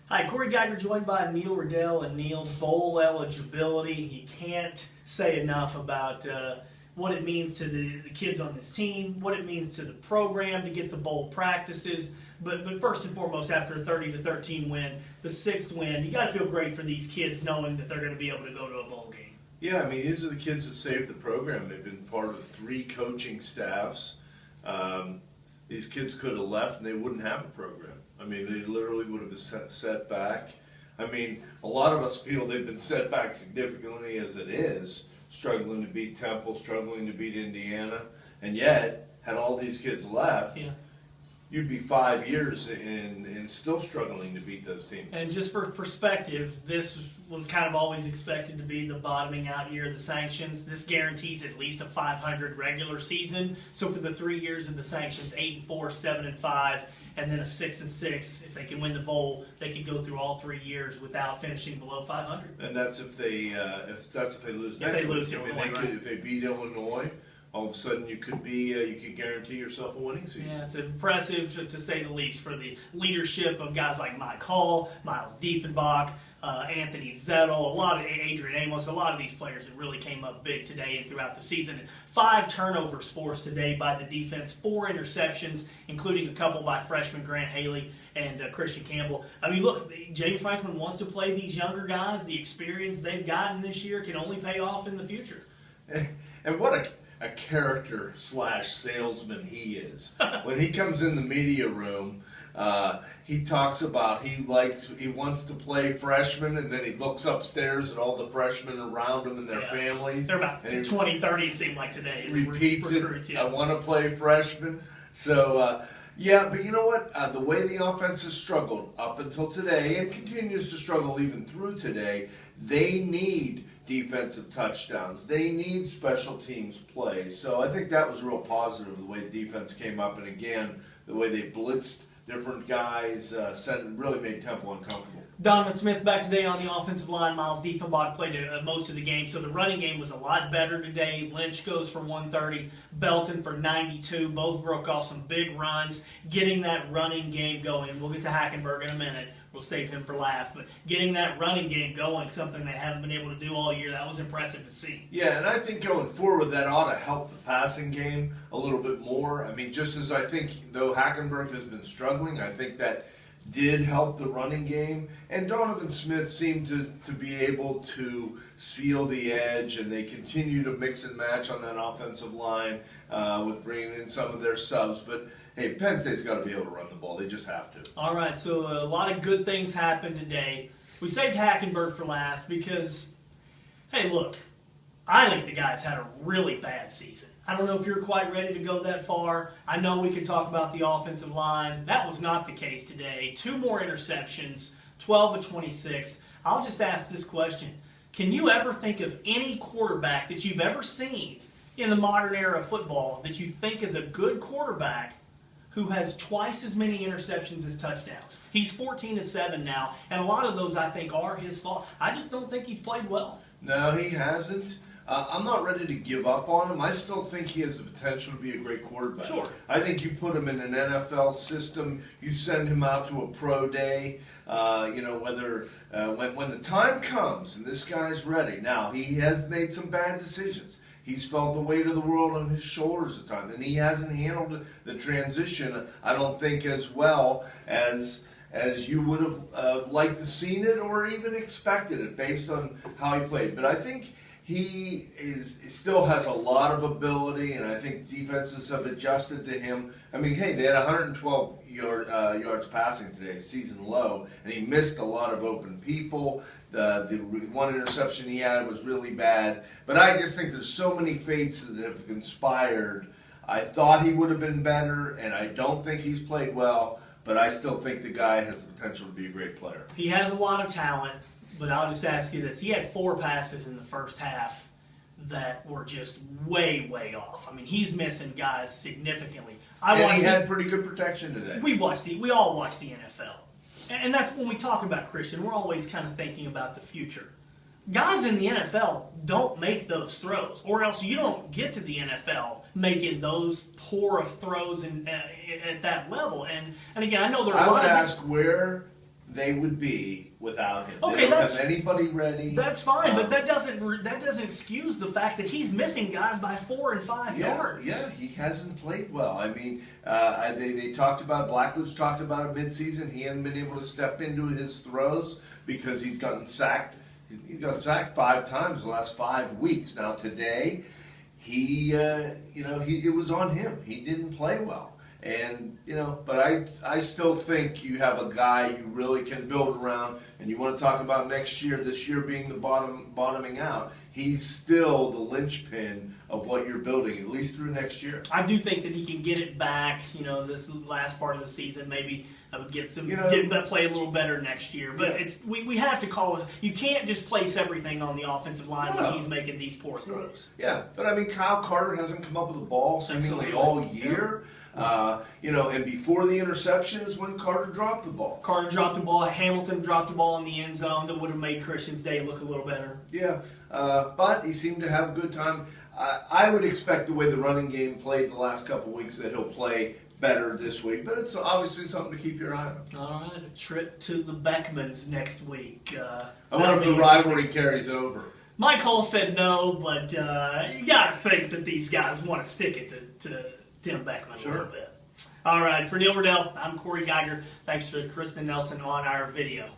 Hi, Corey Geiger joined by Neil Rudel, and Neil, bowl eligibility. He can't say enough about what it means to the kids on this team, what it means to the program to get the bowl practices. But first and foremost, after a 30-13 win, the sixth win, you got to feel great for these kids knowing that they're going to be able to go to a bowl game. Yeah, I mean, these are the kids that saved the program. They've been part of 3 coaching staffs. These kids could have left and they wouldn't have a program. I mean, they literally would have been set back. I mean, a lot of us feel they've been set back significantly as it is, struggling to beat Temple, struggling to beat Indiana, and yet, had all these kids left, you'd be 5 years and still struggling to beat those teams. And just for perspective, this was kind of always expected to be the bottoming out year of the sanctions. This guarantees at least a 500 regular season. So for the 3 years of the sanctions, 8-4, 7-5, and then a 6-6. If they can win the bowl, they can go through all 3 years without finishing below 500. And that's if they lose. If they lose Illinois, if they beat Illinois, all of a sudden you could guarantee yourself a winning season. Yeah, it's impressive to say the least for the leadership of guys like Mike Hall, Miles Diefenbach, Anthony Zettel, a lot of Adrian Amos, a lot of these players that really came up big today and throughout the season. 5 turnovers forced today by the defense, 4 interceptions, including a couple by freshman Grant Haley and Christian Campbell. I mean, look, James Franklin wants to play these younger guys. The experience they've gotten this year can only pay off in the future. And what a character / salesman he is. When he comes in the media room, he talks about he wants to play freshmen, and then he looks upstairs at all the freshmen around him and their families. They're about 20, 30, it seemed like today. Repeats recruits, it, I want to play freshmen. So, yeah, but you know what? The way the offense has struggled up until today and continues to struggle even through today, they need defensive touchdowns. They need special teams play. So I think that was real positive, the way the defense came up, and again, the way they blitzed different guys, really made Temple uncomfortable. Donovan Smith back today on the offensive line. Miles Diefenbach played most of the game, so the running game was a lot better today. Lynch goes for 130, Belton for 92. Both broke off some big runs, getting that running game going. We'll get to Hackenberg in a minute. We'll save him for last. But getting that running game going, something they haven't been able to do all year, that was impressive to see. Yeah, and I think going forward, that ought to help the passing game a little bit more. I mean, just as I think, though Hackenberg has been struggling, I think that did help the running game. And Donovan Smith seemed to be able to seal the edge, and they continue to mix and match on that offensive line with bringing in some of their subs. But hey, Penn State's got to be able to run the ball. They just have to. All right, so a lot of good things happened today. We saved Hackenberg for last because, hey, look, I think the guy's had a really bad season. I don't know if you're quite ready to go that far. I know we can talk about the offensive line. That was not the case today. 2 more interceptions, 12 of 26. I'll just ask this question. Can you ever think of any quarterback that you've ever seen in the modern era of football that you think is a good quarterback who has twice as many interceptions as touchdowns? He's 14-7 now, and a lot of those I think are his fault. I just don't think he's played well. No, he hasn't. I'm not ready to give up on him. I still think he has the potential to be a great quarterback. Sure. I think you put him in an NFL system, you send him out to a pro day, whether when the time comes and this guy's ready. Now, he has made some bad decisions. He's felt the weight of the world on his shoulders at times, and he hasn't handled the transition, I don't think, as well as you would have liked to seen it or even expected it based on how he played. But I think he still has a lot of ability, and I think defenses have adjusted to him. I mean, hey, they had 112 yards passing today, season low, and he missed a lot of open people. The one interception he had was really bad. But I just think there's so many fates that have conspired. I thought he would have been better, and I don't think he's played well, but I still think the guy has the potential to be a great player. He has a lot of talent. But I'll just ask you this. He had 4 passes in the first half that were just way, way off. I mean, he's missing guys significantly. He had pretty good protection today. We all watch the NFL. And that's when we talk about Christian, we're always kind of thinking about the future. Guys in the NFL don't make those throws, or else you don't get to the NFL making those poor of throws at that level. And again, I know there are a lot of... I would ask, where they would be without him. Okay, they don't have anybody ready. That's fine, but that doesn't excuse the fact that he's missing guys by 4 and 5 yards. Yeah, he hasn't played well. I mean, they talked about, Blackledge talked about it midseason. He hadn't been able to step into his throws because he's gotten sacked. He got sacked 5 times the last 5 weeks. Now today, it was on him. He didn't play well. And, but I still think you have a guy you really can build around, and you want to talk about next year, this year being the bottoming out. He's still the linchpin of what you're building, at least through next year. I do think that he can get it back, this last part of the season, maybe get play a little better next year. But we have to call it. You can't just place everything on the offensive line when he's making these poor throws. Yeah, but I mean, Kyle Carter hasn't come up with a ball seemingly all year. And before the interception is when Carter dropped the ball. Hamilton dropped the ball in the end zone that would have made Christian's day look a little better. Yeah, but he seemed to have a good time. I would expect the way the running game played the last couple of weeks that he'll play better this week, but it's obviously something to keep your eye on. All right, a trip to the Beckmans next week. I wonder if the rivalry carries over. My call said no, but you got to think that these guys want to stick it to Tim Beckman a little bit. All right, for Neil Rudel, I'm Corey Geiger. Thanks to Kristen Nelson on our video.